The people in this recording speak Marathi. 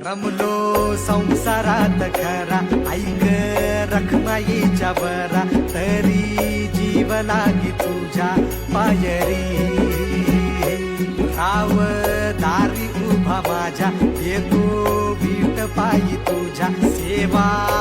रमलो संसारात खरा, ऐक रखमाईच्या बरा, तरी जीव लागी तुझ्या पायरी. राव दारी उभा माझ्या, येतो वीट पायी तुझ्या, सेवा